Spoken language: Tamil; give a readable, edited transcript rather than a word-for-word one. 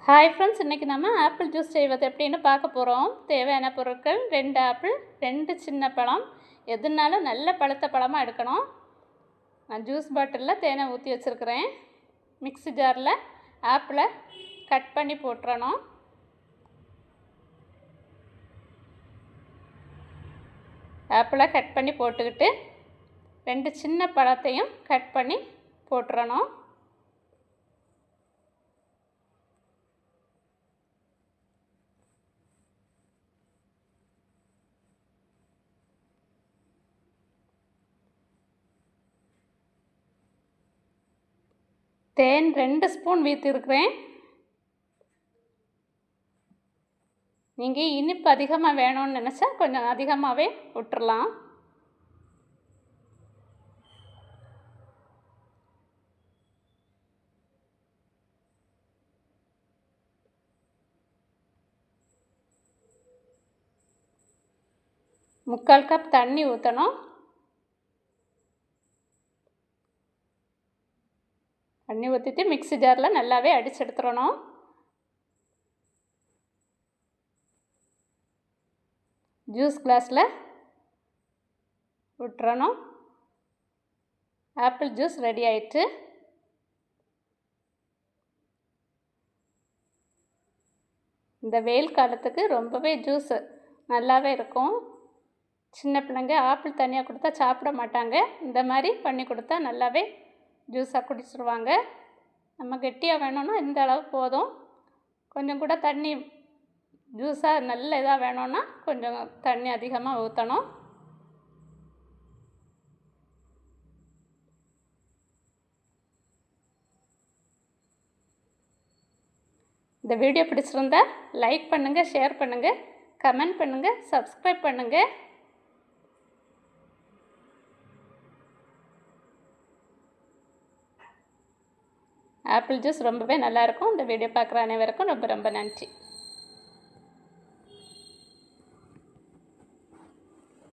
ஹாய் ஃப்ரெண்ட்ஸ், இன்றைக்கி நம்ம ஆப்பிள் ஜூஸ் செய்வது எப்படின்னு பார்க்க போகிறோம். தேவையான பொருட்கள் 2 ஆப்பிள், 2 சின்ன பழம். எதுனாலும் நல்ல பழுத்த பழமாக எடுக்கணும். நான் ஜூஸ் பாட்டிலில் தேனை ஊற்றி வச்சுருக்கிறேன். மிக்ஸி ஜாரில் ஆப்பிளை கட் பண்ணி போட்டுறணும். ஆப்பிளை கட் பண்ணி போட்டுக்கிட்டு 2 சின்ன பழத்தையும் கட் பண்ணி போட்டுறணும். தேன் 2 ஸ்பூன் ஊற்றிருக்கிறேன். நீங்கள் இனிப்பு அதிகமாக வேணும்னு நினச்சா கொஞ்சம் அதிகமாகவே விட்டுறலாம். முக்கால் கப் தண்ணி ஊற்றணும். தண்ணி ஊற்றிட்டு மிக்ஸி ஜாரில் நல்லாவே அடித்து எடுத்துடணும். ஜூஸ் கிளாஸில் விட்டுறணும். ஆப்பிள் ஜூஸ் ரெடி ஆயிட்டு. இந்த வெயில் காலத்துக்கு ரொம்பவே ஜூஸ் நல்லாவே இருக்கும். சின்ன பிள்ளைங்க ஆப்பிள் தனியாக கொடுத்தா சாப்பிட மாட்டாங்க. இந்த மாதிரி பண்ணி கொடுத்தா நல்லாவே ஜூஸாக குடிச்சிடுவாங்க. நம்ம கெட்டியாக வேணும்னா இந்த அளவு போதும். கொஞ்சம் கூட தண்ணி ஜூஸாக நல்ல இதாக வேணும்னா கொஞ்சம் தண்ணி அதிகமாக ஊற்றணும். இந்த வீடியோ பிடிச்சிருந்தா லைக் பண்ணுங்கள், ஷேர் பண்ணுங்கள், கமெண்ட் பண்ணுங்கள், சப்ஸ்கிரைப் பண்ணுங்கள். ஆப்பிள் ஜூஸ் ரொம்பவே நல்லாயிருக்கும். இந்த வீடியோ பார்க்குற அனைவருக்கும் ரொம்ப ரொம்ப நன்றி.